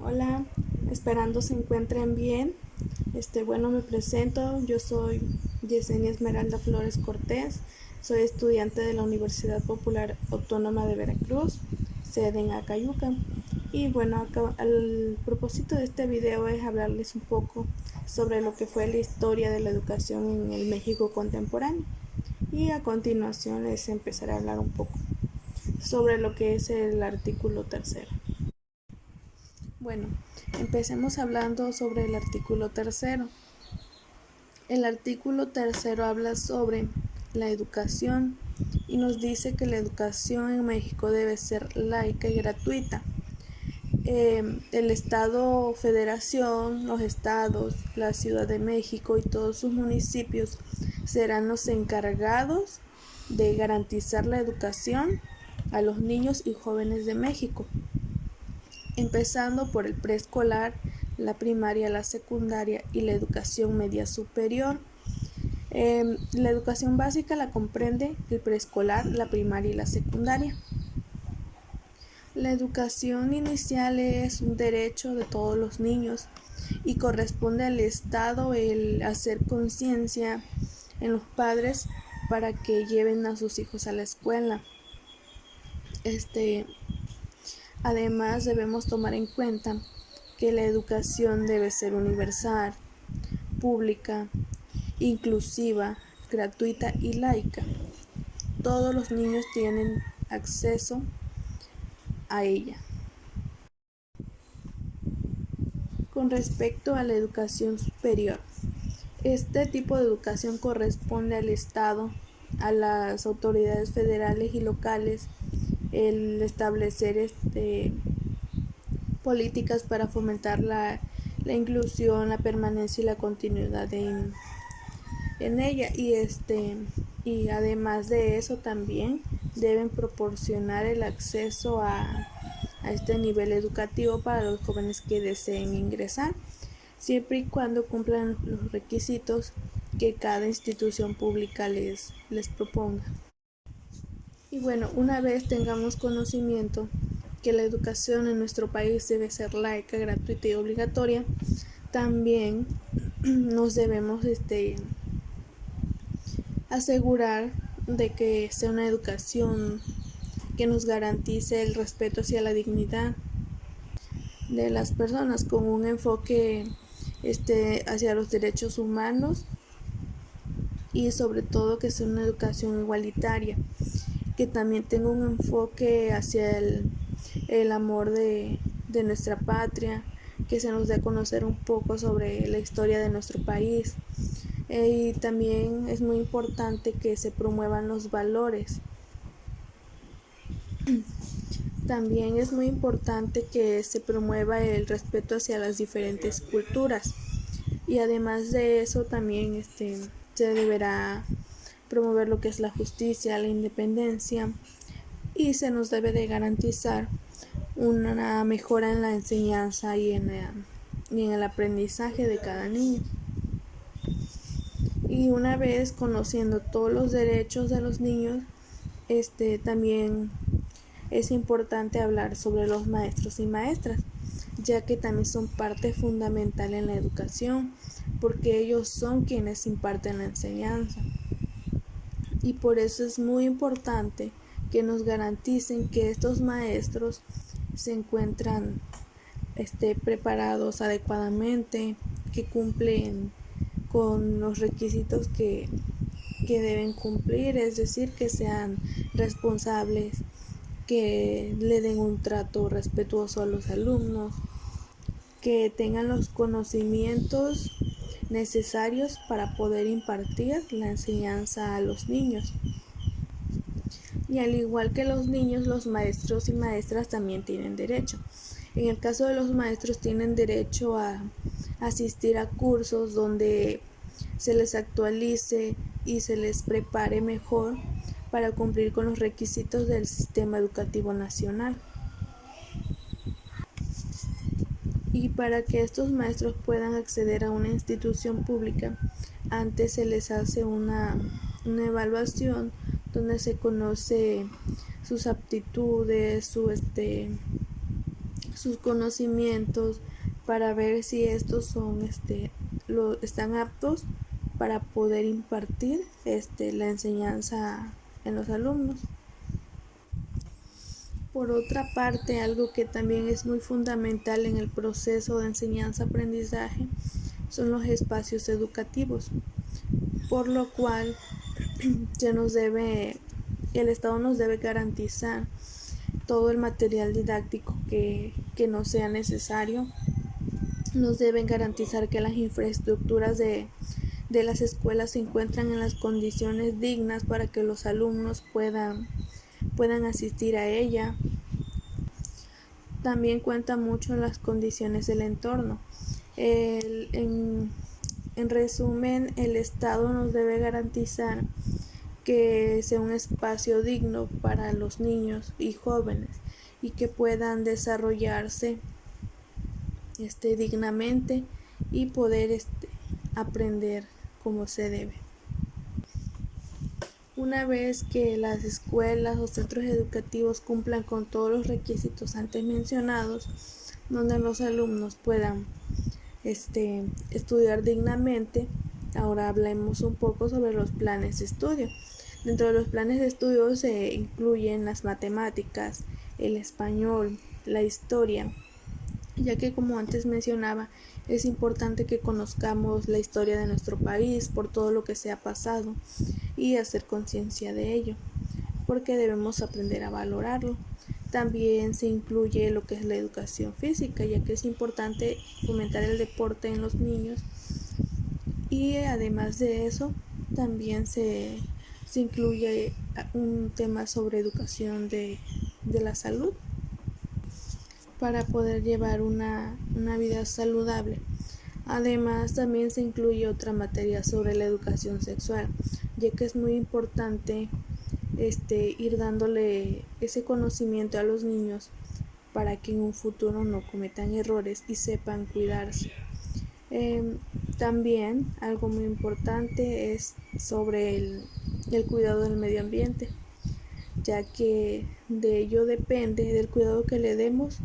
Hola, esperando se encuentren bien. Bueno, me presento. Yo soy Yesenia Esmeralda Flores Cortés. Soy estudiante de la Universidad Popular Autónoma de Veracruz, sede en Acayuca. Y bueno, el propósito de este video es hablarles un poco sobre lo que fue la historia de la educación en el México contemporáneo. Y a continuación les empezaré a hablar un poco sobre lo que es el artículo tercero. Bueno, empecemos hablando sobre el artículo tercero. El artículo tercero habla sobre la educación y nos dice que la educación en México debe ser laica y gratuita. El Estado Federación, los estados, la Ciudad de México y todos sus municipios serán los encargados de garantizar la educación a los niños y jóvenes de México, empezando por el preescolar, la primaria, la secundaria y la educación media superior. La educación básica la comprende el preescolar, la primaria y la secundaria. La educación inicial es un derecho de todos los niños y corresponde al Estado el hacer conciencia en los padres para que lleven a sus hijos a la escuela. Además, debemos tomar en cuenta que la educación debe ser universal, pública, inclusiva, gratuita y laica. Todos los niños tienen acceso a ella. Con respecto a la educación superior, este tipo de educación corresponde al Estado, a las autoridades federales y locales, el establecer políticas para fomentar la inclusión, la permanencia y la continuidad en ella, y además de eso también deben proporcionar el acceso a este nivel educativo para los jóvenes que deseen ingresar, siempre y cuando cumplan los requisitos que cada institución pública les proponga. Y bueno, una vez tengamos conocimiento que la educación en nuestro país debe ser laica, gratuita y obligatoria, también nos debemos asegurar de que sea una educación que nos garantice el respeto hacia la dignidad de las personas, con un enfoque hacia los derechos humanos, y sobre todo que sea una educación igualitaria, que también tenga un enfoque hacia el amor de nuestra patria, que se nos dé a conocer un poco sobre la historia de nuestro país. Y también es muy importante que se promuevan los valores. También es muy importante que se promueva el respeto hacia las diferentes culturas, y además de eso también se deberá promover lo que es la justicia, la independencia, y se nos debe de garantizar una mejora en la enseñanza y en el aprendizaje de cada niño. Y una vez conociendo todos los derechos de los niños, también es importante hablar sobre los maestros y maestras, ya que también son parte fundamental en la educación, porque ellos son quienes imparten la enseñanza. Y por eso es muy importante que nos garanticen que estos maestros se encuentran preparados adecuadamente, que cumplen con los requisitos que deben cumplir, es decir, que sean responsables, que le den un trato respetuoso a los alumnos, que tengan los conocimientos necesarios para poder impartir la enseñanza a los niños. Y al igual que los niños, los maestros y maestras también tienen derecho. En el caso de los maestros, tienen derecho a asistir a cursos donde se les actualice y se les prepare mejor para cumplir con los requisitos del sistema educativo nacional. Y para que estos maestros puedan acceder a una institución pública, antes se les hace una evaluación donde se conoce sus aptitudes, su sus conocimientos para ver si estos son están aptos para poder impartir la enseñanza en los alumnos. Por otra parte, algo que también es muy fundamental en el proceso de enseñanza-aprendizaje son los espacios educativos, por lo cual el Estado nos debe garantizar todo el material didáctico que nos sea necesario. Nos deben garantizar que las infraestructuras de las escuelas se encuentran en las condiciones dignas para que los alumnos puedan asistir a ella. También cuenta mucho las condiciones del entorno. En resumen, el Estado nos debe garantizar que sea un espacio digno para los niños y jóvenes y que puedan desarrollarse dignamente y poder aprender como se debe. Una vez que las escuelas o centros educativos cumplan con todos los requisitos antes mencionados, donde los alumnos puedan estudiar dignamente, ahora hablemos un poco sobre los planes de estudio. Dentro de los planes de estudio se incluyen las matemáticas, el español, la historia, ya que como antes mencionaba, es importante que conozcamos la historia de nuestro país por todo lo que se ha pasado y hacer conciencia de ello, porque debemos aprender a valorarlo. También se incluye lo que es la educación física, ya que es importante fomentar el deporte en los niños, y además de eso también se incluye un tema sobre educación de la salud para poder llevar una vida saludable. Además, también se incluye otra materia sobre la educación sexual, ya que es muy importante ir dándole ese conocimiento a los niños para que en un futuro no cometan errores y sepan cuidarse. También algo muy importante es sobre el cuidado del medio ambiente, ya que de ello depende, del cuidado que le demos,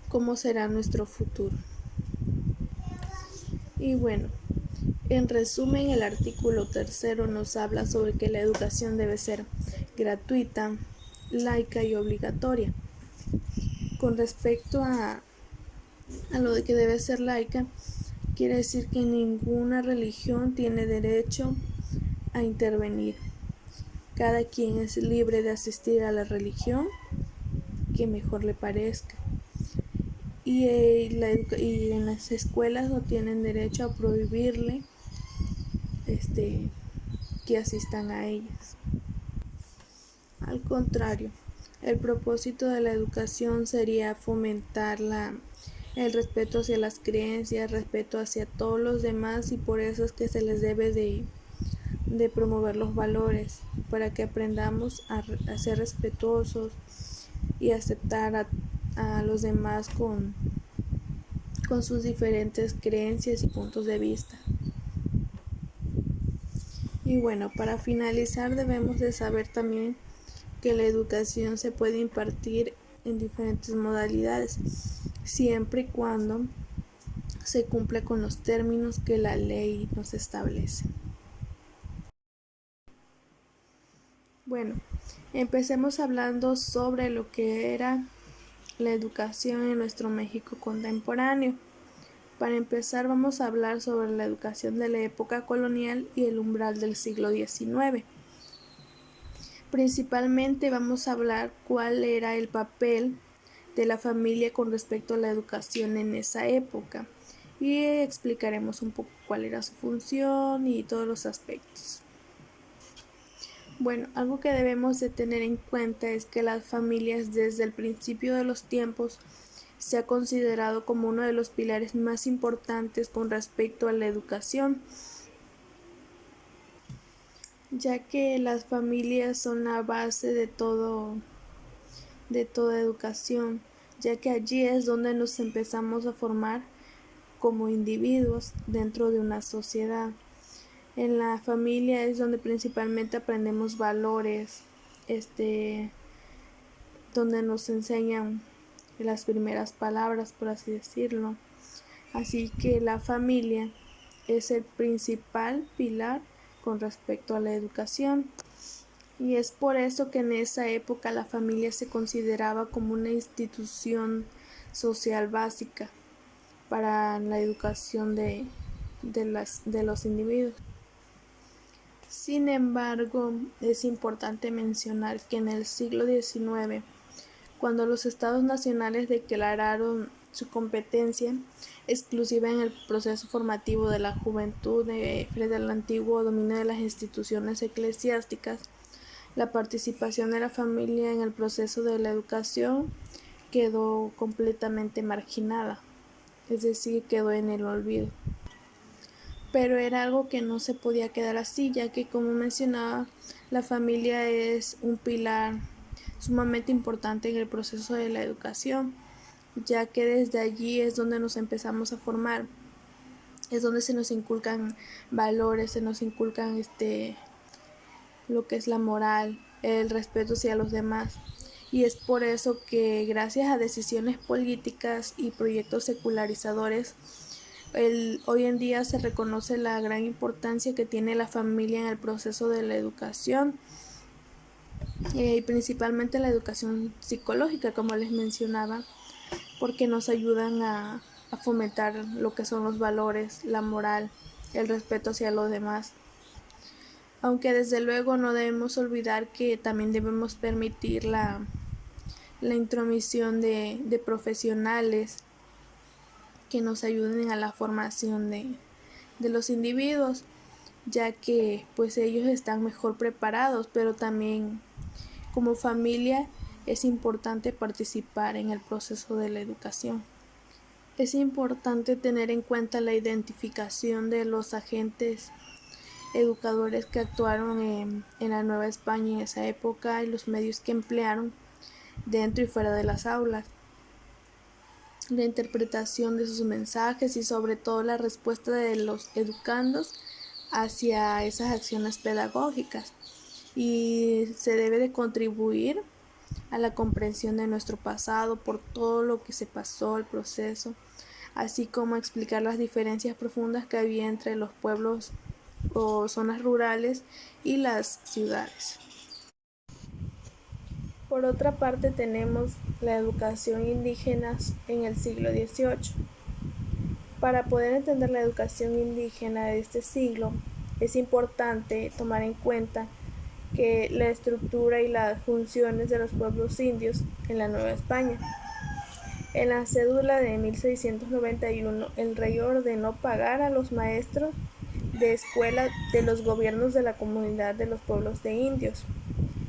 cómo será nuestro futuro. Y bueno, en resumen, el artículo 3 nos habla sobre que la educación debe ser gratuita, laica y obligatoria. Con respecto a lo de que debe ser laica, quiere decir que ninguna religión tiene derecho a intervenir. Cada quien es libre de asistir a la religión que mejor le parezca. Y en las escuelas no tienen derecho a prohibirle que asistan a ellas. Al contrario, el propósito de la educación sería fomentar el respeto hacia las creencias, respeto hacia todos los demás, y por eso es que se les debe de promover los valores, para que aprendamos a ser respetuosos y aceptar a los demás con sus diferentes creencias y puntos de vista. Y bueno, para finalizar debemos de saber también que la educación se puede impartir en diferentes modalidades, siempre y cuando se cumpla con los términos que la ley nos establece. Bueno, empecemos hablando sobre lo que era la educación en nuestro México contemporáneo. Para empezar, vamos a hablar sobre la educación de la época colonial y el umbral del siglo XIX. Principalmente vamos a hablar cuál era el papel de la familia con respecto a la educación en esa época, y explicaremos un poco cuál era su función y todos los aspectos. Bueno, algo que debemos de tener en cuenta es que las familias desde el principio de los tiempos se ha considerado como uno de los pilares más importantes con respecto a la educación, ya que las familias son la base de toda educación, ya que allí es donde nos empezamos a formar como individuos dentro de una sociedad. En la familia es donde principalmente aprendemos valores, donde nos enseñan las primeras palabras, por así decirlo. Así que la familia es el principal pilar con respecto a la educación. Y es por eso que en esa época la familia se consideraba como una institución social básica para la educación de los individuos. Sin embargo, es importante mencionar que en el siglo XIX, cuando los estados nacionales declararon su competencia exclusiva en el proceso formativo de la juventud frente al antiguo dominio de las instituciones eclesiásticas, la participación de la familia en el proceso de la educación quedó completamente marginada, es decir, quedó en el olvido. Pero era algo que no se podía quedar así, ya que, como mencionaba, la familia es un pilar sumamente importante en el proceso de la educación, ya que desde allí es donde nos empezamos a formar, es donde se nos inculcan valores, se nos inculcan lo que es la moral, el respeto hacia los demás. Y es por eso que, gracias a decisiones políticas y proyectos secularizadores, hoy en día se reconoce la gran importancia que tiene la familia en el proceso de la educación, y principalmente la educación psicológica, como les mencionaba, porque nos ayudan a fomentar lo que son los valores, la moral, el respeto hacia los demás. Aunque desde luego no debemos olvidar que también debemos permitir la intromisión de profesionales que nos ayuden a la formación de los individuos, ya que pues ellos están mejor preparados, pero también como familia es importante participar en el proceso de la educación. Es importante tener en cuenta la identificación de los agentes educadores que actuaron en la Nueva España en esa época y los medios que emplearon dentro y fuera de las aulas, la interpretación de sus mensajes y sobre todo la respuesta de los educandos hacia esas acciones pedagógicas. Y se debe de contribuir a la comprensión de nuestro pasado por todo lo que se pasó, el proceso, así como explicar las diferencias profundas que había entre los pueblos o zonas rurales y las ciudades. Por otra parte, tenemos la educación indígena en el siglo XVIII. Para poder entender la educación indígena de este siglo, es importante tomar en cuenta que la estructura y las funciones de los pueblos indios en la Nueva España. En la cédula de 1691, el rey ordenó pagar a los maestros de escuela de los gobiernos de la comunidad de los pueblos de indios,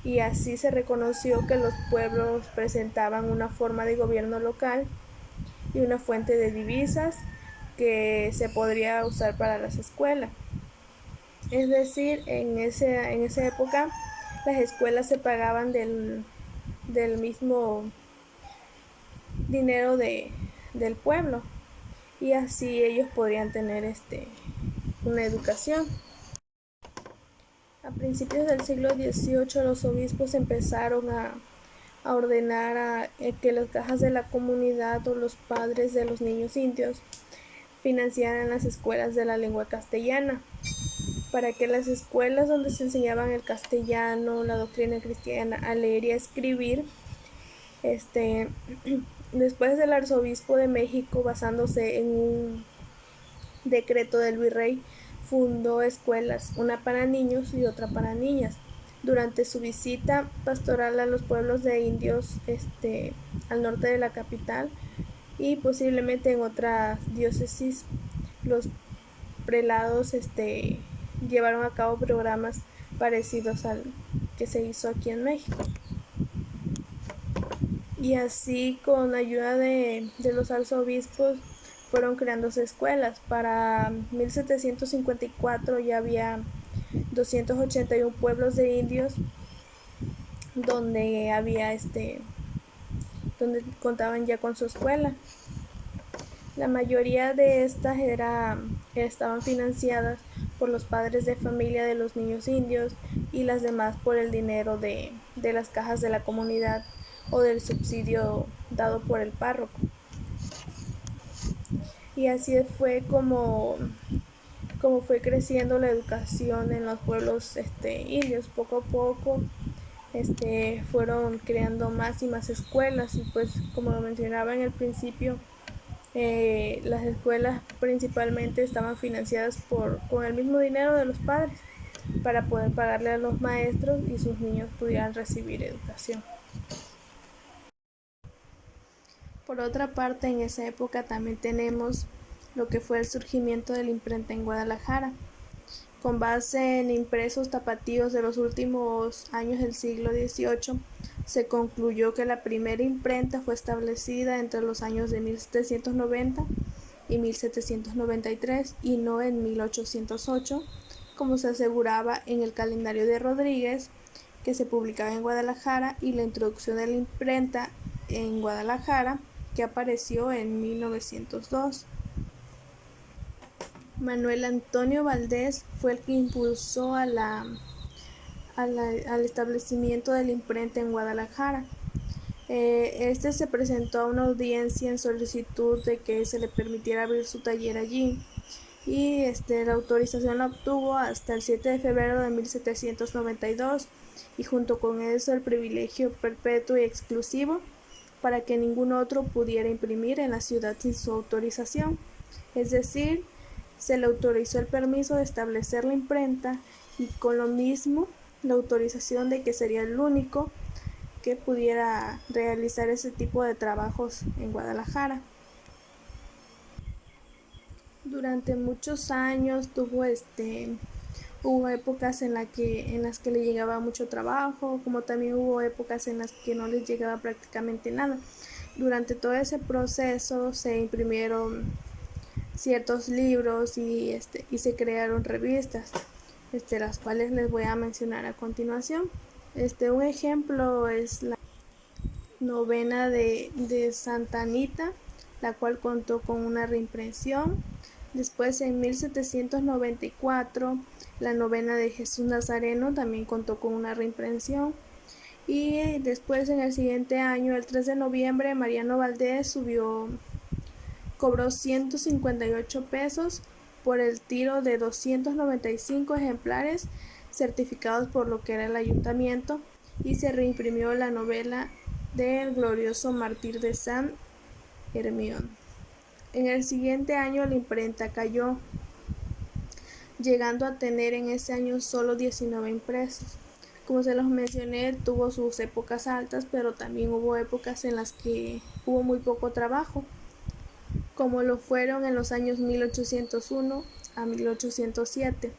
y así se reconoció que los pueblos presentaban una forma de gobierno local y una fuente de divisas que se podría usar para las escuelas. Es decir, en esa época las escuelas se pagaban del mismo dinero del pueblo, y así ellos podrían tener una educación. A principios del siglo XVIII los obispos empezaron a ordenar que las cajas de la comunidad o los padres de los niños indios financiaran las escuelas de la lengua castellana, para que las escuelas donde se enseñaban el castellano, la doctrina cristiana, a leer y a escribir, después del arzobispo de México, basándose en un decreto del virrey, fundó escuelas, una para niños y otra para niñas. Durante su visita pastoral a los pueblos de indios al norte de la capital y posiblemente en otras diócesis, los prelados llevaron a cabo programas parecidos al que se hizo aquí en México. Y así, con ayuda de los arzobispos, fueron creándose escuelas. Para 1754 ya había 281 pueblos de indios donde donde contaban ya con su escuela. La mayoría de estas estaban financiadas por los padres de familia de los niños indios y las demás por el dinero de las cajas de la comunidad o del subsidio dado por el párroco. Y así fue como fue creciendo la educación en los pueblos indios. Poco a poco fueron creando más y más escuelas, y pues como lo mencionaba en el principio, las escuelas principalmente estaban financiadas con el mismo dinero de los padres para poder pagarle a los maestros y sus niños pudieran recibir educación. Por otra parte, en esa época también tenemos lo que fue el surgimiento de la imprenta en Guadalajara. Con base en impresos tapatíos de los últimos años del siglo XVIII, se concluyó que la primera imprenta fue establecida entre los años de 1790 y 1793 y no en 1808, como se aseguraba en el calendario de Rodríguez, que se publicaba en Guadalajara, y la introducción de la imprenta en Guadalajara, que apareció en 1902. Manuel Antonio Valdés fue el que impulsó al establecimiento de la imprenta en Guadalajara. Se presentó a una audiencia en solicitud de que se le permitiera abrir su taller allí, y la autorización la obtuvo hasta el 7 de febrero de 1792, y junto con eso el privilegio perpetuo y exclusivo para que ningún otro pudiera imprimir en la ciudad sin su autorización. Es decir, se le autorizó el permiso de establecer la imprenta, y con lo mismo la autorización de que sería el único que pudiera realizar ese tipo de trabajos en Guadalajara. Durante muchos años hubo épocas en las que le llegaba mucho trabajo, como también hubo épocas en las que no les llegaba prácticamente nada. Durante todo ese proceso se imprimieron ciertos libros y se crearon revistas, las cuales les voy a mencionar a continuación. Un ejemplo es la novena de Santa Anita, la cual contó con una reimpresión. Después, en 1794, la novena de Jesús Nazareno también contó con una reimpresión. Y después, en el siguiente año, el 3 de noviembre, Mariano Valdés cobró 158 pesos por el tiro de 295 ejemplares certificados por lo que era el ayuntamiento, y se reimprimió la novela del glorioso mártir de San Hermión. En el siguiente año la imprenta cayó, llegando a tener en ese año solo 19 impresos. Como se los mencioné, tuvo sus épocas altas, pero también hubo épocas en las que hubo muy poco trabajo, como lo fueron en los años 1801 a 1807.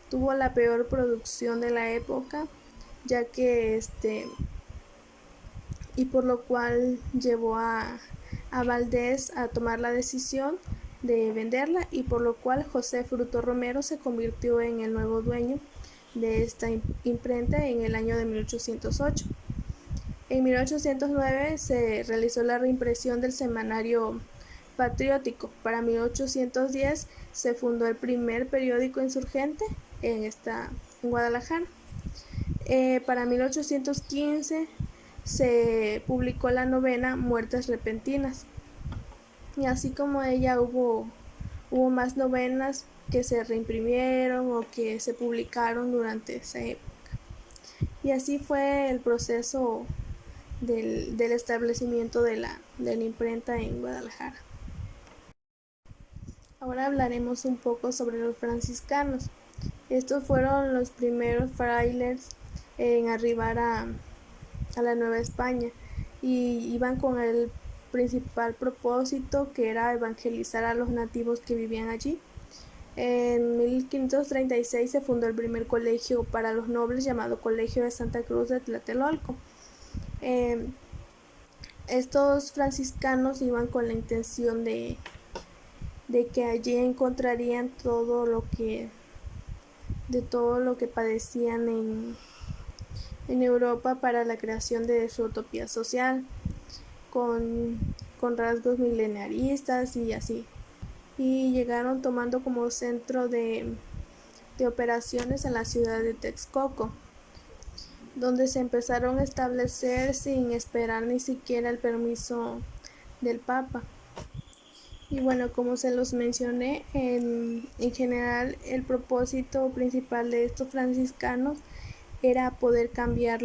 Tuvo la peor producción de la época, ya que y por lo cual llevó a Valdés a tomar la decisión de venderla, y por lo cual José Fruto Romero se convirtió en el nuevo dueño de esta imprenta en el año de 1808. En 1809 se realizó la reimpresión del semanario patriótico. Para 1810 se fundó el primer periódico insurgente en Guadalajara. Para 1815 se publicó la novena Muertes Repentinas, y así como ella hubo más novenas que se reimprimieron o que se publicaron durante esa época. Y así fue el proceso del establecimiento de la imprenta en Guadalajara. Ahora hablaremos un poco sobre los franciscanos. Estos fueron los primeros frailes en arribar a la Nueva España, y iban con el principal propósito, que era evangelizar a los nativos que vivían allí. En 1536 se fundó el primer colegio para los nobles, llamado Colegio de Santa Cruz de Tlatelolco. Estos franciscanos iban con la intención de que allí encontrarían todo lo que padecían en Europa, para la creación de su utopía social, con rasgos milenaristas y así. Y llegaron tomando como centro de operaciones en la ciudad de Texcoco. donde se empezaron a establecer sin esperar ni siquiera el permiso del Papa. Y bueno, como se los mencioné, en general el propósito principal de estos franciscanos era poder cambiar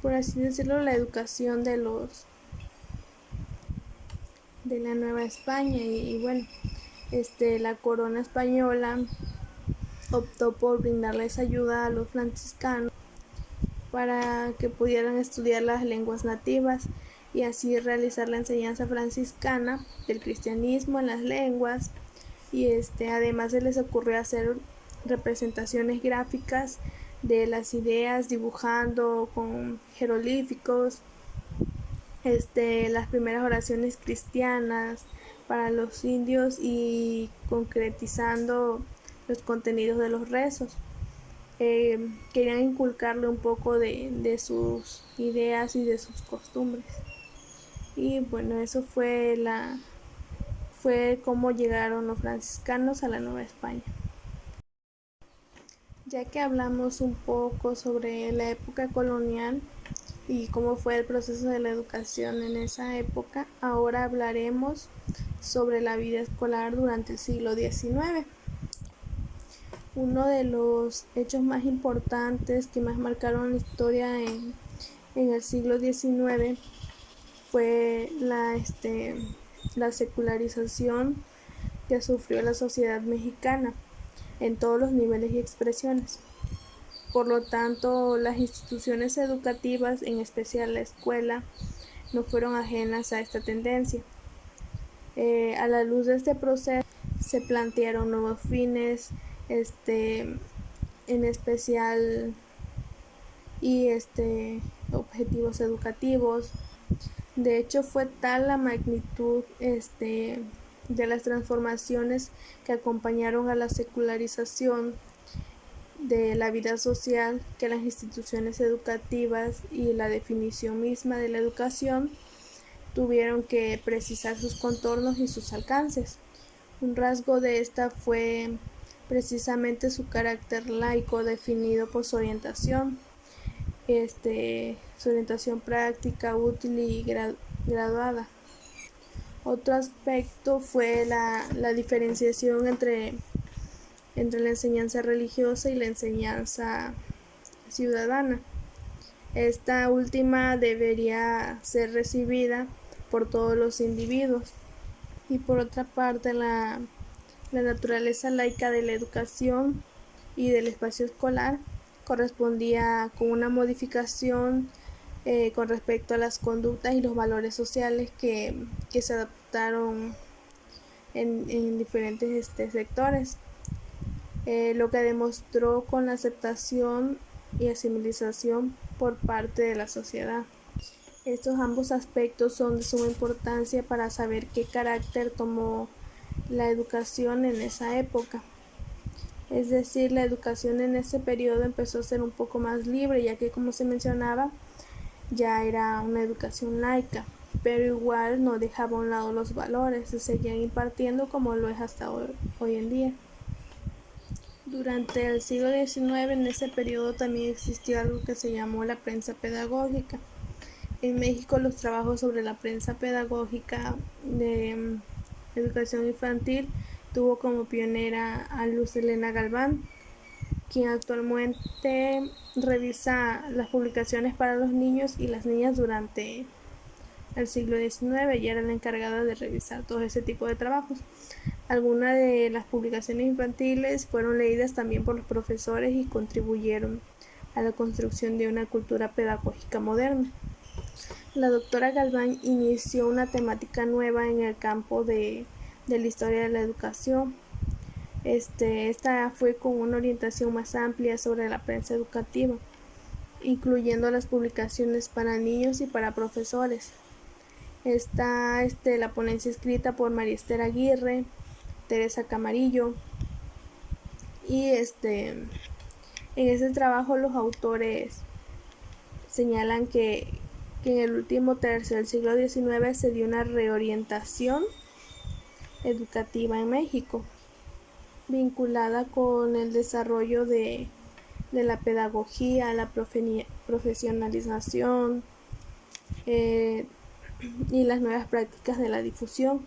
por así decirlo, la educación de la Nueva España. Y bueno, la corona española optó por brindarles ayuda a los franciscanos para que pudieran estudiar las lenguas nativas y así realizar la enseñanza franciscana del cristianismo en las lenguas. Y además se les ocurrió hacer representaciones gráficas de las ideas, dibujando con jeroglíficos las primeras oraciones cristianas para los indios y concretizando los contenidos de los rezos. Querían inculcarle un poco de sus ideas y de sus costumbres. Y bueno, eso fue cómo llegaron los franciscanos a la Nueva España. Ya que hablamos un poco sobre la época colonial y cómo fue el proceso de la educación en esa época, ahora hablaremos sobre la vida escolar durante el siglo XIX. Uno de los hechos más importantes que más marcaron la historia en el siglo XIX fue la secularización que sufrió la sociedad mexicana en todos los niveles y expresiones. Por lo tanto, las instituciones educativas, en especial la escuela, no fueron ajenas a esta tendencia. A la luz de este proceso se plantearon nuevos fines, en especial y objetivos educativos. De hecho, fue tal la magnitud de las transformaciones que acompañaron a la secularización de la vida social que las instituciones educativas y la definición misma de la educación tuvieron que precisar sus contornos y sus alcances. Un rasgo de esta fue precisamente su carácter laico definido por su orientación, su orientación práctica, útil y graduada. Otro aspecto fue la diferenciación entre la enseñanza religiosa y la enseñanza ciudadana. Esta última debería ser recibida por todos los individuos. Y por otra parte, la naturaleza laica de la educación y del espacio escolar correspondía con una modificación con respecto a las conductas y los valores sociales que se adaptaron en diferentes sectores, lo que demostró con la aceptación y asimilación por parte de la sociedad. Estos ambos aspectos son de suma importancia para saber qué carácter tomó la educación en esa época. Es decir, la educación en ese periodo empezó a ser un poco más libre, ya que, como se mencionaba, ya era una educación laica, pero igual no dejaba a un lado los valores, se seguían impartiendo como lo es hasta hoy en día. Durante el siglo XIX, en ese periodo también existió algo que se llamó la prensa pedagógica. En México, los trabajos sobre la prensa pedagógica de educación infantil tuvo como pionera a Luz Helena Galván, quien actualmente revisa las publicaciones para los niños y las niñas durante el siglo XIX y era la encargada de revisar todo ese tipo de trabajos. Algunas de las publicaciones infantiles fueron leídas también por los profesores y contribuyeron a la construcción de una cultura pedagógica moderna. La doctora Galván inició una temática nueva en el campo de la historia de la educación. Esta fue con una orientación más amplia sobre la prensa educativa, incluyendo las publicaciones para niños y para profesores. Está la ponencia escrita por María Esther Aguirre, Teresa Camarillo, y en ese trabajo los autores señalan que en el último tercio del siglo XIX se dio una reorientación educativa en México, vinculada con el desarrollo de de la pedagogía, la profesionalización y las nuevas prácticas de la difusión.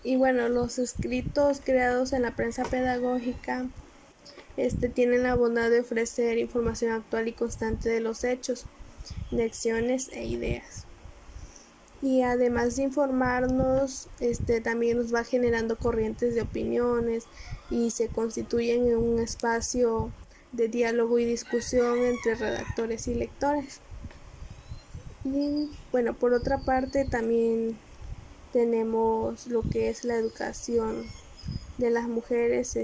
Y bueno, los escritos creados en la prensa pedagógica tienen la bondad de ofrecer información actual y constante de los hechos, de acciones e ideas. Y además de informarnos, también nos va generando corrientes de opiniones y se constituyen en un espacio de diálogo y discusión entre redactores y lectores. Y bueno, por otra parte también tenemos lo que es la educación de las mujeres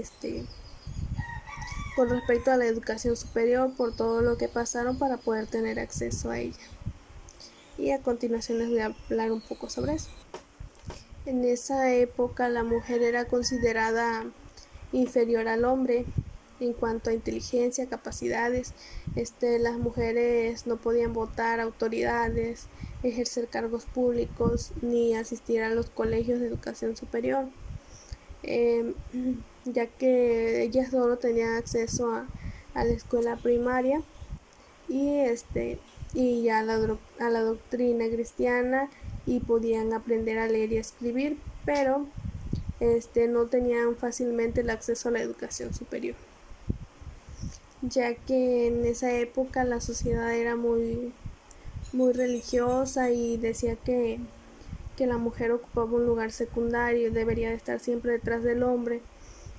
con respecto a la educación superior, por todo lo que pasaron para poder tener acceso a ella. Y a continuación les voy a hablar un poco sobre eso. En esa época la mujer era considerada inferior al hombre en cuanto a inteligencia, capacidades. Las mujeres no podían votar autoridades, ejercer cargos públicos ni asistir a los colegios de educación superior, ya que ellas solo tenían acceso a la escuela primaria y ya a la doctrina cristiana, y podían aprender a leer y escribir, pero no tenían fácilmente el acceso a la educación superior, ya que en esa época la sociedad era muy religiosa y decía que la mujer ocupaba un lugar secundario, debería de estar siempre detrás del hombre,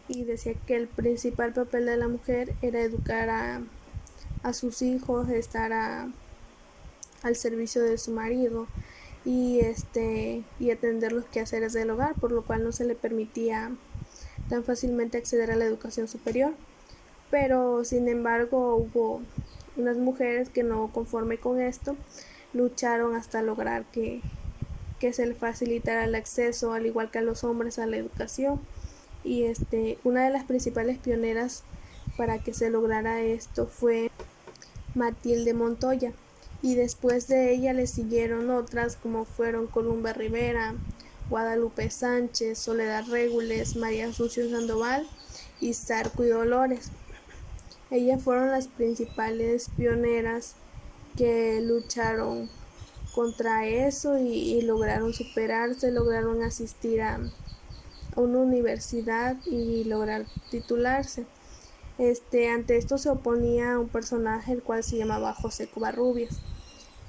y decía que el principal papel de la mujer era educar a sus hijos, estar al servicio de su marido y atender los quehaceres del hogar, por lo cual no se le permitía tan fácilmente acceder a la educación superior. Pero sin embargo hubo unas mujeres que, no conforme con esto, lucharon hasta lograr que se le facilitara el acceso, al igual que a los hombres, a la educación. Y una de las principales pioneras para que se lograra esto fue Matilde Montoya, y después de ella le siguieron otras como fueron Columba Rivera, Guadalupe Sánchez, Soledad Régules, María Asunción Sandoval y Zarco y Dolores. Ellas fueron las principales pioneras que lucharon contra eso y lograron superarse, lograron asistir a una universidad y lograr titularse. Ante esto se oponía un personaje el cual se llamaba José Covarrubias.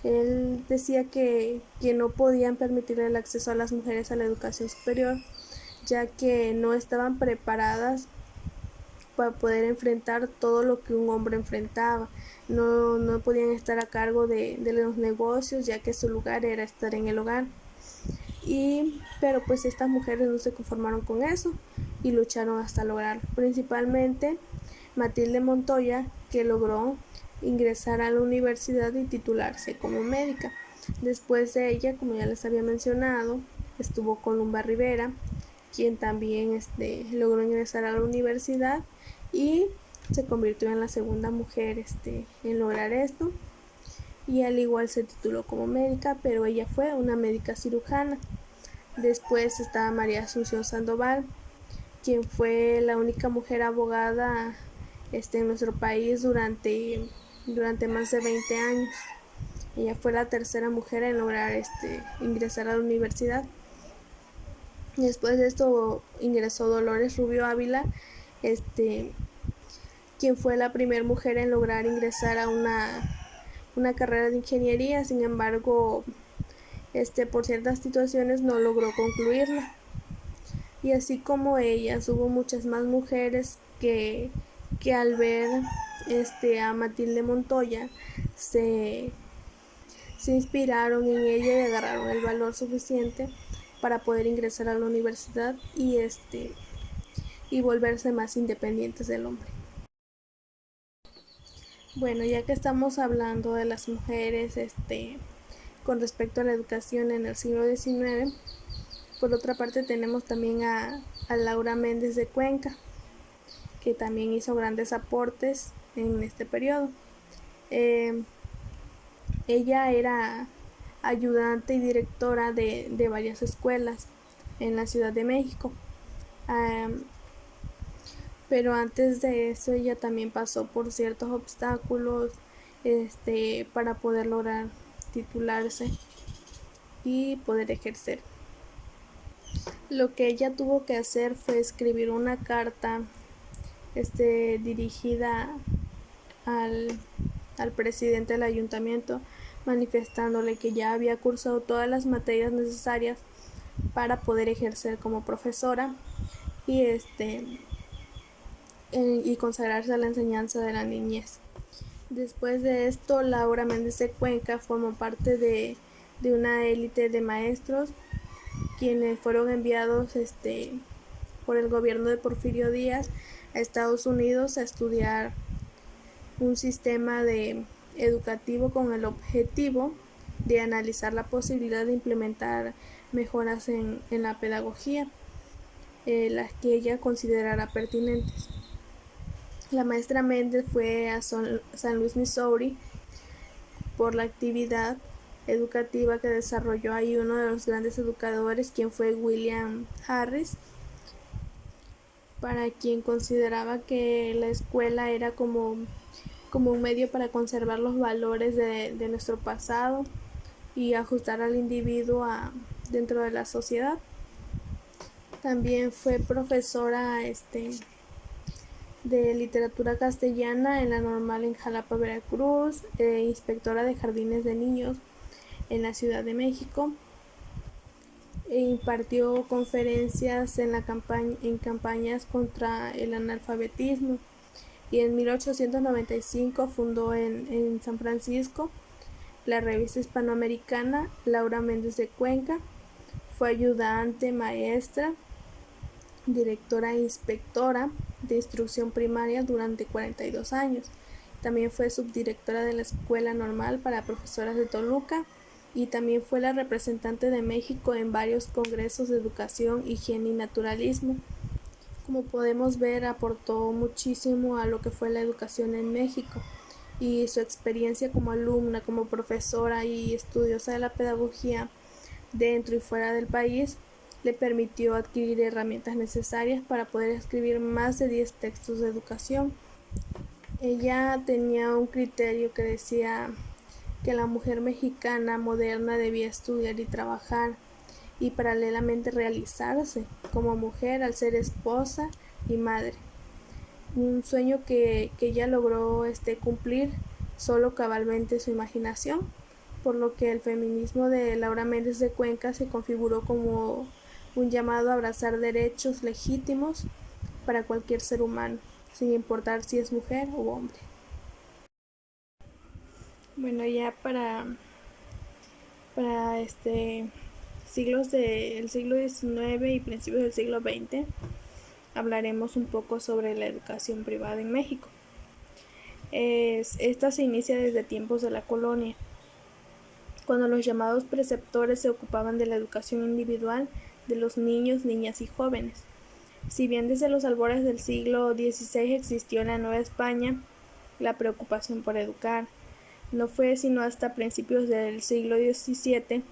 Él decía que no podían permitirle el acceso a las mujeres a la educación superior, ya que no estaban preparadas para poder enfrentar todo lo que un hombre enfrentaba. No podían estar a cargo de los negocios, ya que su lugar era estar en el hogar. Pero pues estas mujeres no se conformaron con eso y lucharon hasta lograrlo. Principalmente Matilde Montoya, que logró ingresar a la universidad y titularse como médica. Después de ella, como ya les había mencionado, estuvo Columba Rivera, quien también logró ingresar a la universidad y se convirtió en la segunda mujer en lograr esto, y al igual se tituló como médica, pero ella fue una médica cirujana. Después estaba María Asunción Sandoval, quien fue la única mujer abogada en nuestro país durante más de 20 años. Ella fue la tercera mujer en lograr ingresar a la universidad. Después de esto ingresó Dolores Rubio Ávila, quien fue la primera mujer en lograr ingresar a una carrera de ingeniería. Sin embargo, por ciertas situaciones no logró concluirla. Y así como ellas, hubo muchas más mujeres que al ver a Matilde Montoya se inspiraron en ella y agarraron el valor suficiente para poder ingresar a la universidad y volverse más independientes del hombre. Bueno, ya que estamos hablando de las mujeres con respecto a la educación en el siglo XIX, por otra parte tenemos también a Laura Méndez de Cuenca, que también hizo grandes aportes en este periodo. Ella era ayudante y directora de varias escuelas en la Ciudad de México. pero antes de eso ella también pasó por ciertos obstáculos para poder lograr titularse y poder ejercer. Lo que ella tuvo que hacer fue escribir una carta dirigida al presidente del ayuntamiento, manifestándole que ya había cursado todas las materias necesarias para poder ejercer como profesora y y consagrarse a la enseñanza de la niñez. Después de esto, Laura Méndez de Cuenca formó parte de una élite de maestros quienes fueron enviados por el gobierno de Porfirio Díaz a Estados Unidos a estudiar un sistema educativo con el objetivo de analizar la posibilidad de implementar mejoras en la pedagogía, las que ella considerara pertinentes. La maestra Méndez fue a San Luis, Missouri, por la actividad educativa que desarrolló ahí uno de los grandes educadores, quien fue William Harris, para quien consideraba que la escuela era como un medio para conservar los valores de nuestro pasado y ajustar al individuo dentro de la sociedad. También fue profesora de literatura castellana en la Normal en Jalapa, Veracruz, inspectora de jardines de niños en la Ciudad de México, e impartió conferencias en campañas contra el analfabetismo, y en 1895 fundó en San Francisco la revista hispanoamericana Laura Méndez de Cuenca. Fue ayudante, maestra, directora e inspectora de instrucción primaria durante 42 años. También fue subdirectora de la Escuela Normal para Profesoras de Toluca y también fue la representante de México en varios congresos de educación, higiene y naturalismo. Como podemos ver, aportó muchísimo a lo que fue la educación en México, y su experiencia como alumna, como profesora y estudiosa de la pedagogía dentro y fuera del país le permitió adquirir herramientas necesarias para poder escribir más de 10 textos de educación. Ella tenía un criterio que decía que la mujer mexicana moderna debía estudiar y trabajar y paralelamente realizarse como mujer al ser esposa y madre. Un sueño que ella logró cumplir solo cabalmente su imaginación, por lo que el feminismo de Laura Méndez de Cuenca se configuró como un llamado a abrazar derechos legítimos para cualquier ser humano, sin importar si es mujer o hombre. Bueno, ya para siglos del siglo XIX y principios del siglo XX, hablaremos un poco sobre la educación privada en México. Esta se inicia desde tiempos de la colonia, cuando los llamados preceptores se ocupaban de la educación individual de los niños, niñas y jóvenes. Si bien desde los albores del siglo XVI existió en la Nueva España la preocupación por educar, no fue sino hasta principios del siglo XVII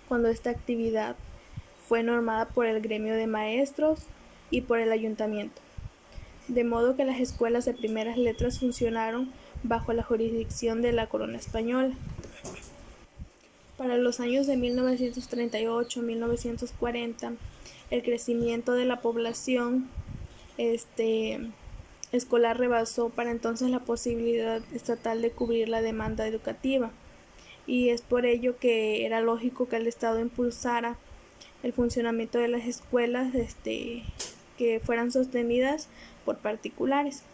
cuando esta actividad fue normada por el gremio de maestros y por el ayuntamiento, de modo que las escuelas de primeras letras funcionaron bajo la jurisdicción de la corona española. Para los años de 1938-1940, el crecimiento de la población escolar rebasó para entonces la posibilidad estatal de cubrir la demanda educativa, y es por ello que era lógico que el Estado impulsara el funcionamiento de las escuelas que fueran sostenidas por particulares,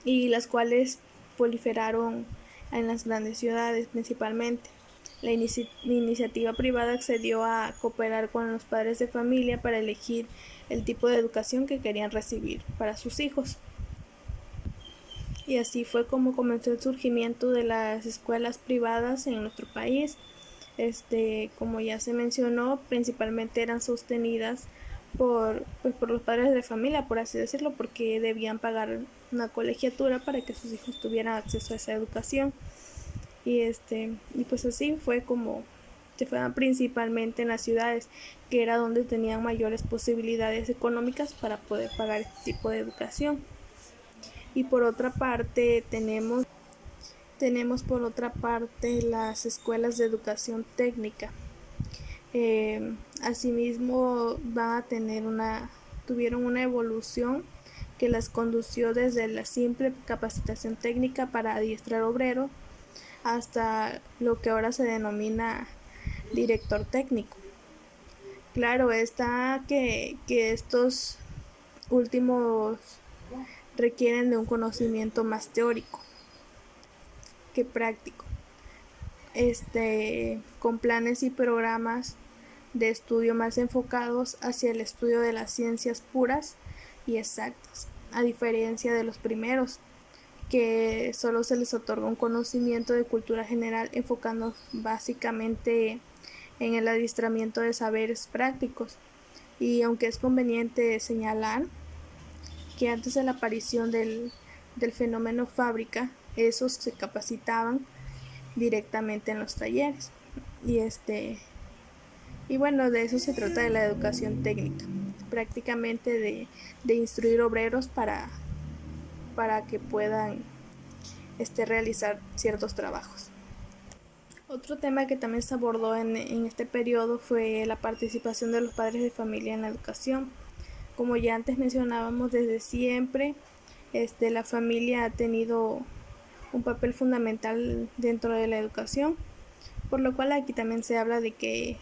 y las cuales proliferaron en las grandes ciudades principalmente. La iniciativa privada accedió a cooperar con los padres de familia para elegir el tipo de educación que querían recibir para sus hijos. Y así fue como comenzó el surgimiento de las escuelas privadas en nuestro país. Como ya se mencionó, principalmente eran sostenidas por los padres de familia, por así decirlo, porque debían pagar una colegiatura para que sus hijos tuvieran acceso a esa educación. Y pues así fue como se fueran principalmente en las ciudades, que era donde tenían mayores posibilidades económicas para poder pagar este tipo de educación. Y por otra parte tenemos por otra parte las escuelas de educación técnica. Asimismo tuvieron una evolución que las condució desde la simple capacitación técnica para adiestrar obreros hasta lo que ahora se denomina director técnico. Claro está que estos últimos requieren de un conocimiento más teórico que práctico, con planes y programas de estudio más enfocados hacia el estudio de las ciencias puras y exactas, a diferencia de los primeros, que solo se les otorga un conocimiento de cultura general enfocando básicamente en el adiestramiento de saberes prácticos. Y aunque es conveniente señalar que antes de la aparición del fenómeno fábrica, esos se capacitaban directamente en los talleres. Y bueno, de eso se trata de la educación técnica, prácticamente de instruir obreros para que puedan realizar ciertos trabajos. Otro tema que también se abordó en este periodo fue la participación de los padres de familia en la educación. Como ya antes mencionábamos, desde siempre la familia ha tenido un papel fundamental dentro de la educación, por lo cual aquí también se habla de que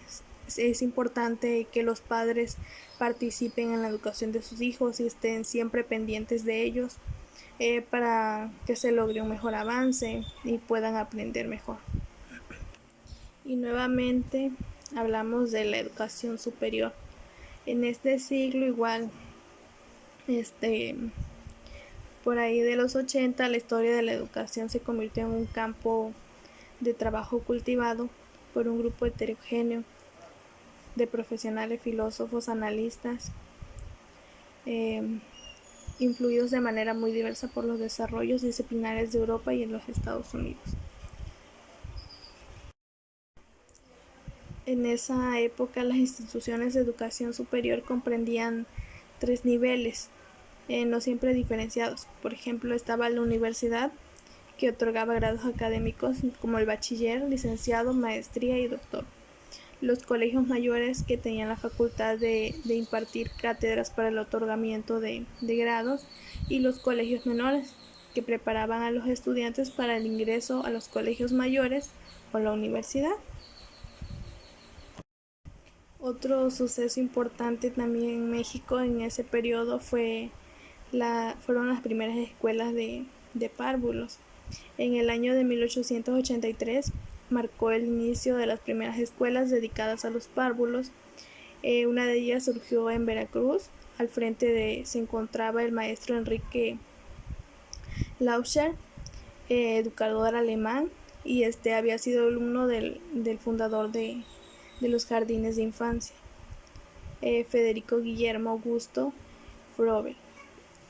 es importante que los padres participen en la educación de sus hijos y estén siempre pendientes de ellos para que se logre un mejor avance y puedan aprender mejor. Y nuevamente hablamos de la educación superior. En este siglo igual, por ahí de los 80, la historia de la educación se convirtió en un campo de trabajo cultivado por un grupo heterogéneo de profesionales, filósofos, analistas, influidos de manera muy diversa por los desarrollos disciplinares de Europa y en los Estados Unidos. En esa época las instituciones de educación superior comprendían 3 niveles, no siempre diferenciados. Por ejemplo, estaba la universidad, que otorgaba grados académicos como el bachiller, licenciado, maestría y doctor. Los colegios mayores, que tenían la facultad de impartir cátedras para el otorgamiento de grados, y los colegios menores, que preparaban a los estudiantes para el ingreso a los colegios mayores o la universidad. Otro suceso importante también en México en ese periodo fueron las primeras escuelas de párvulos. En el año de 1883 marcó el inicio de las primeras escuelas dedicadas a los párvulos. Una de ellas surgió en Veracruz. Al frente se encontraba el maestro Enrique Lauscher, educador alemán, y había sido alumno del fundador de los jardines de infancia, Federico Guillermo Augusto Froebel.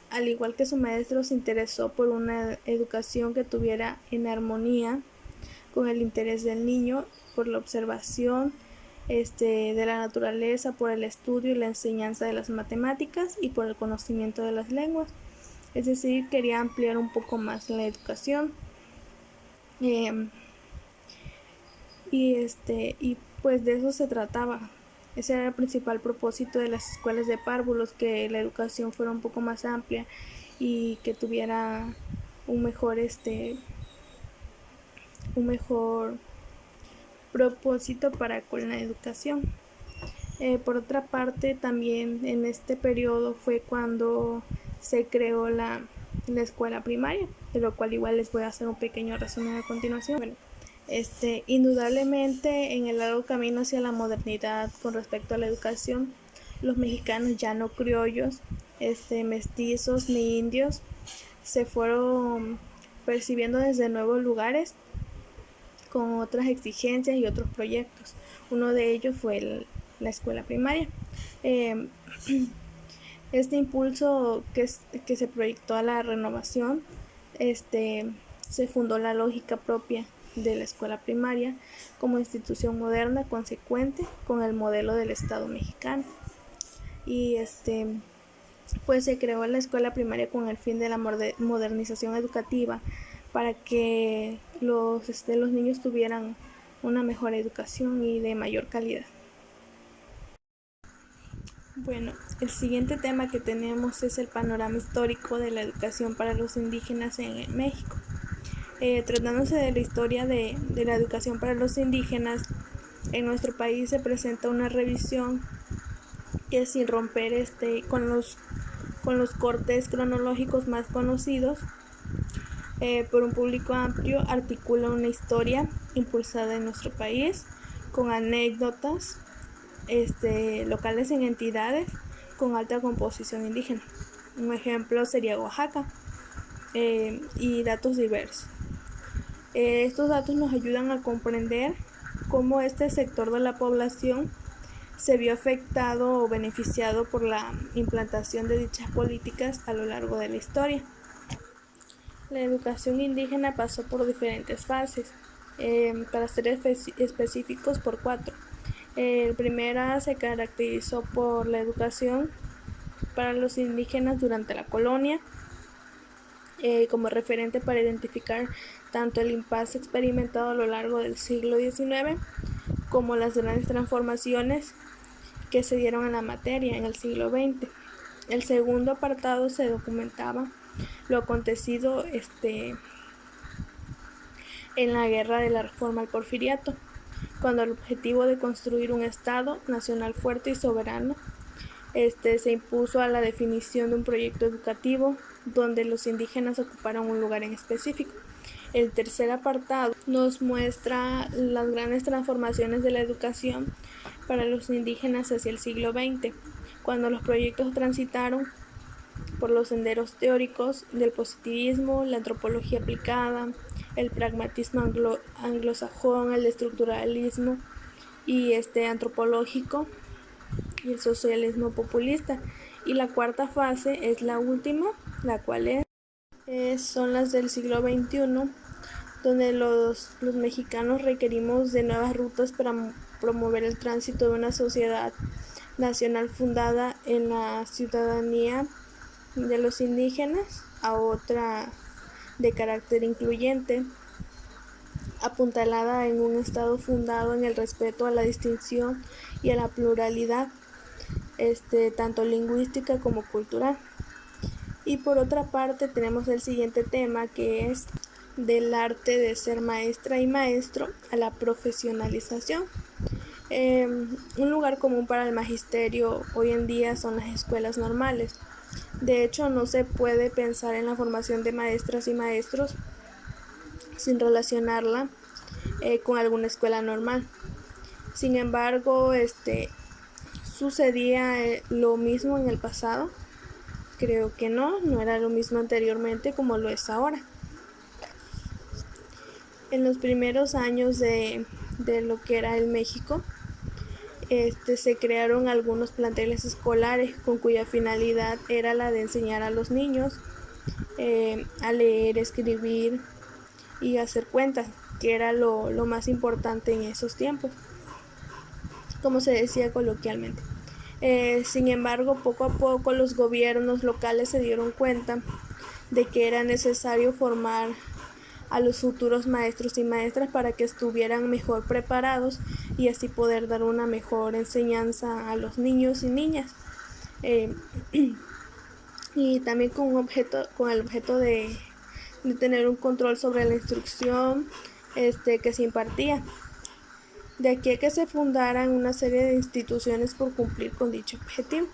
Al igual que su maestro, se interesó por una educación que tuviera en armonía con el interés del niño, por la observación de la naturaleza, por el estudio y la enseñanza de las matemáticas y por el conocimiento de las lenguas. Es decir, quería ampliar un poco más la educación. Y pues de eso se trataba. Ese era el principal propósito de las escuelas de párvulos, que la educación fuera un poco más amplia y que tuviera un mejor propósito para con la educación. Por otra parte, también en este periodo fue cuando se creó la escuela primaria, de lo cual igual les voy a hacer un pequeño resumen a continuación. Bueno, indudablemente en el largo camino hacia la modernidad con respecto a la educación, los mexicanos ya no criollos, mestizos ni indios, se fueron percibiendo desde nuevos lugares con otras exigencias y otros proyectos. Uno de ellos fue la escuela primaria. Este impulso que se proyectó a la renovación, se fundó la lógica propia de la escuela primaria como institución moderna consecuente con el modelo del Estado mexicano. Y pues se creó la escuela primaria con el fin de la modernización educativa para que los niños tuvieran una mejor educación y de mayor calidad. Bueno, el siguiente tema que tenemos es el panorama histórico de la educación para los indígenas en México. Tratándose de la historia de la educación para los indígenas, en nuestro país se presenta una revisión que, sin romper con los cortes cronológicos más conocidos por un público amplio, articula una historia impulsada en nuestro país con anécdotas locales en entidades con alta composición indígena. Un ejemplo sería Oaxaca, y datos diversos. Estos datos nos ayudan a comprender cómo este sector de la población se vio afectado o beneficiado por la implantación de dichas políticas a lo largo de la historia. La educación indígena pasó por diferentes fases, para ser específicos por 4. La primera se caracterizó por la educación para los indígenas durante la colonia, como referente para identificar tanto el impasse experimentado a lo largo del siglo XIX como las grandes transformaciones que se dieron en la materia en el siglo XX. El segundo apartado se documentaba lo acontecido en la guerra de la Reforma al Porfiriato, cuando el objetivo de construir un Estado nacional fuerte y soberano se impuso a la definición de un proyecto educativo donde los indígenas ocuparon un lugar en específico. El tercer apartado nos muestra las grandes transformaciones de la educación para los indígenas hacia el siglo XX, cuando los proyectos transitaron por los senderos teóricos del positivismo, la antropología aplicada, el pragmatismo anglosajón, el estructuralismo y antropológico y el socialismo populista. Y la cuarta fase es la última, la cual son las del siglo XXI, donde los mexicanos requerimos de nuevas rutas para promover el tránsito de una sociedad nacional fundada en la ciudadanía de los indígenas a otra de carácter incluyente, apuntalada en un Estado fundado en el respeto a la distinción y a la pluralidad, tanto lingüística como cultural. Y por otra parte tenemos el siguiente tema, que es del arte de ser maestra y maestro a la profesionalización. Un lugar común para el magisterio hoy en día son las escuelas normales. De hecho, no se puede pensar en la formación de maestras y maestros sin relacionarla con alguna escuela normal. Sin embargo, ¿sucedía lo mismo en el pasado? Creo que no era lo mismo anteriormente como lo es ahora. En los primeros años de lo que era el México, se crearon algunos planteles escolares con cuya finalidad era la de enseñar a los niños a leer, escribir y hacer cuentas, que era lo más importante en esos tiempos, como se decía coloquialmente. Sin embargo, poco a poco los gobiernos locales se dieron cuenta de que era necesario formar a los futuros maestros y maestras para que estuvieran mejor preparados y así poder dar una mejor enseñanza a los niños y niñas, y también con el objeto de tener un control sobre la instrucción que se impartía. De aquí a que se fundaran una serie de instituciones por cumplir con dicho objetivo.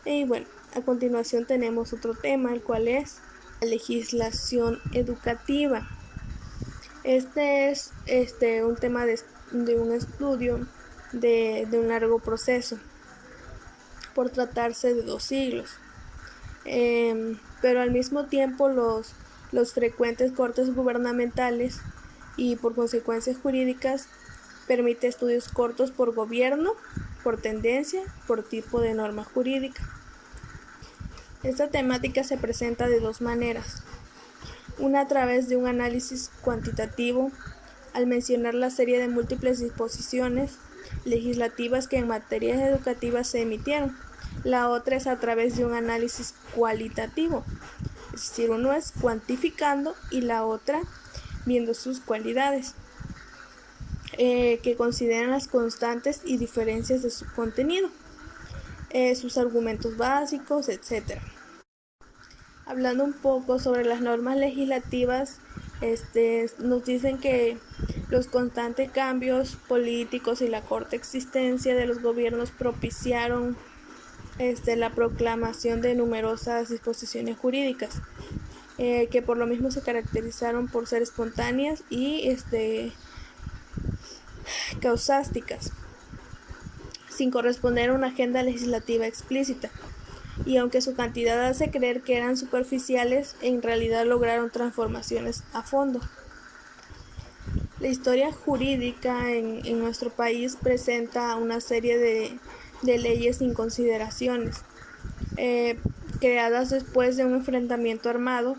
Y bueno, a continuación tenemos otro tema, el cual es la legislación educativa. Este es un tema de un estudio de un largo proceso, por tratarse de 2 siglos. Pero al mismo tiempo los frecuentes cortes gubernamentales y por consecuencias jurídicas permite estudios cortos por gobierno, por tendencia, por tipo de norma jurídica. Esta temática se presenta de 2 maneras. Una a través de un análisis cuantitativo al mencionar la serie de múltiples disposiciones legislativas que en materias educativas se emitieron. La otra es a través de un análisis cualitativo, es decir, uno es cuantificando y la otra viendo sus cualidades, que consideran las constantes y diferencias de su contenido, sus argumentos básicos, etc. Hablando un poco sobre las normas legislativas, nos dicen que los constantes cambios políticos y la corta existencia de los gobiernos propiciaron la proclamación de numerosas disposiciones jurídicas, que por lo mismo se caracterizaron por ser espontáneas y causásticas, sin corresponder a una agenda legislativa explícita. Y aunque su cantidad hace creer que eran superficiales, en realidad lograron transformaciones a fondo. La historia jurídica en nuestro país presenta una serie de leyes sin consideraciones, creadas después de un enfrentamiento armado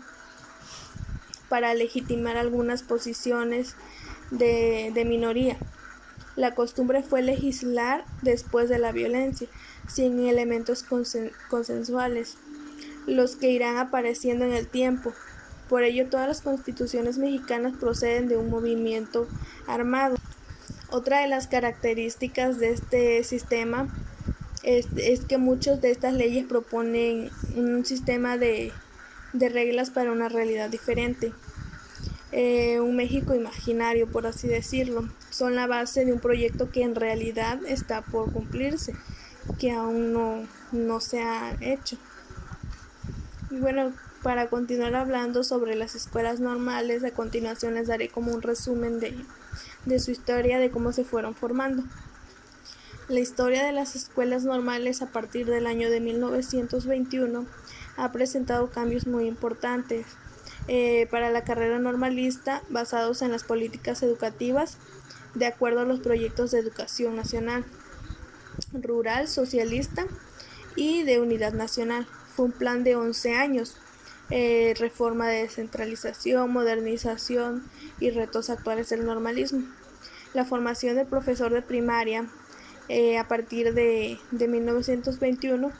para legitimar algunas posiciones de minoría. La costumbre fue legislar después de la violencia, sin elementos consensuales, los que irán apareciendo en el tiempo. Por ello, todas las constituciones mexicanas proceden de un movimiento armado. Otra de las características de este sistema es que muchas de estas leyes proponen un sistema de reglas para una realidad diferente. Un México imaginario, por así decirlo, son la base de un proyecto que en realidad está por cumplirse, que aún no se ha hecho. Y bueno, para continuar hablando sobre las escuelas normales, a continuación les daré como un resumen de su historia, de cómo se fueron formando. La historia de las escuelas normales a partir del año de 1921 ha presentado cambios muy importantes para la carrera normalista, basados en las políticas educativas de acuerdo a los proyectos de educación nacional, rural, socialista y de unidad nacional. Fue un plan de 11 años, reforma de descentralización, modernización y retos actuales del normalismo. La formación del profesor de primaria a partir de 1921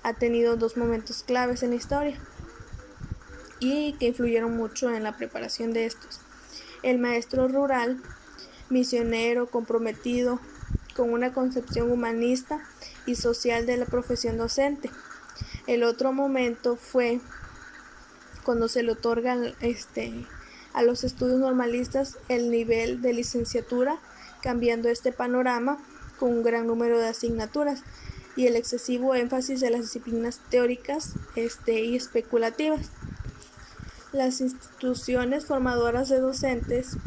ha tenido dos momentos claves en la historia y que influyeron mucho en la preparación de estos. El maestro rural, misionero, comprometido con una concepción humanista y social de la profesión docente. El otro momento fue cuando se le otorga a los estudios normalistas el nivel de licenciatura, cambiando este panorama con un gran número de asignaturas y el excesivo énfasis de las disciplinas teóricas y especulativas. Las instituciones formadoras de docentes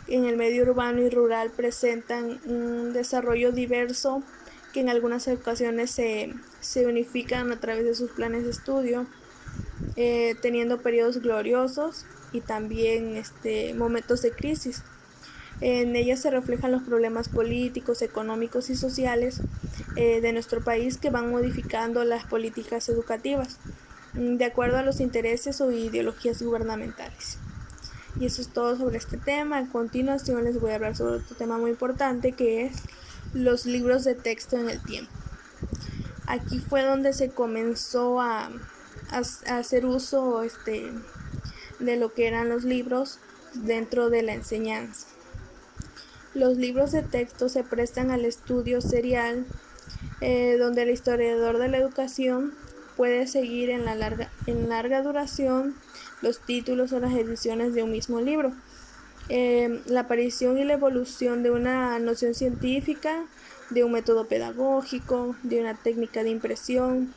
en el medio urbano y rural presentan un desarrollo diverso que en algunas ocasiones se unifican a través de sus planes de estudio, teniendo periodos gloriosos y también momentos de crisis. En ellas se reflejan los problemas políticos, económicos y sociales de nuestro país, que van modificando las políticas educativas de acuerdo a los intereses o ideologías gubernamentales. Y eso es todo sobre este tema. A continuación les voy a hablar sobre otro tema muy importante, que es los libros de texto en el tiempo. Aquí fue donde se comenzó a hacer uso de lo que eran los libros dentro de la enseñanza. Los libros de texto se prestan al estudio serial, donde el historiador de la educación puede seguir en larga duración los títulos o las ediciones de un mismo libro, la aparición y la evolución de una noción científica, de un método pedagógico, de una técnica de impresión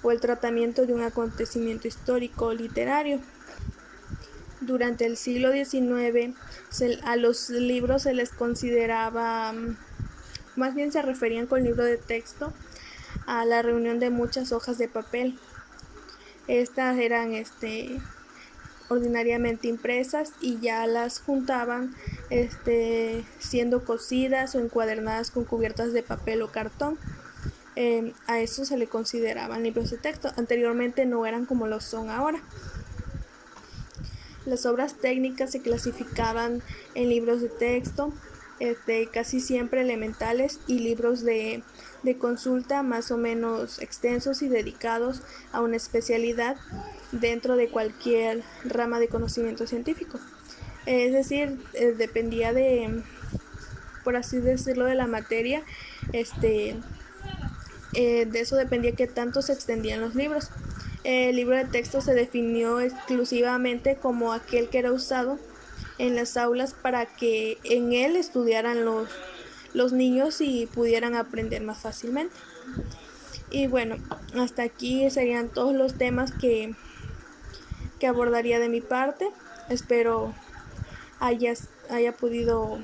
o el tratamiento de un acontecimiento histórico o literario. Durante el siglo XIX a los libros se les consideraba, más bien se referían con libro de texto a la reunión de muchas hojas de papel. Estas eran ordinariamente impresas y ya las juntaban siendo cosidas o encuadernadas con cubiertas de papel o cartón. A eso se le consideraban libros de texto. Anteriormente no eran como lo son ahora. Las obras técnicas se clasificaban en libros de texto, casi siempre elementales, y libros de consulta más o menos extensos y dedicados a una especialidad dentro de cualquier rama de conocimiento científico. Es decir, dependía de, por así decirlo, de la materia, de eso dependía qué tanto se extendían los libros. El libro de texto se definió exclusivamente como aquel que era usado en las aulas para que en él estudiaran los niños y pudieran aprender más fácilmente. Y bueno, hasta aquí serían todos los temas que abordaría de mi parte. Espero haya podido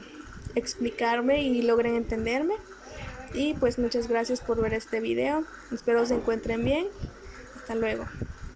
explicarme y logren entenderme. Y pues muchas gracias por ver este video. Espero se encuentren bien. Hasta luego.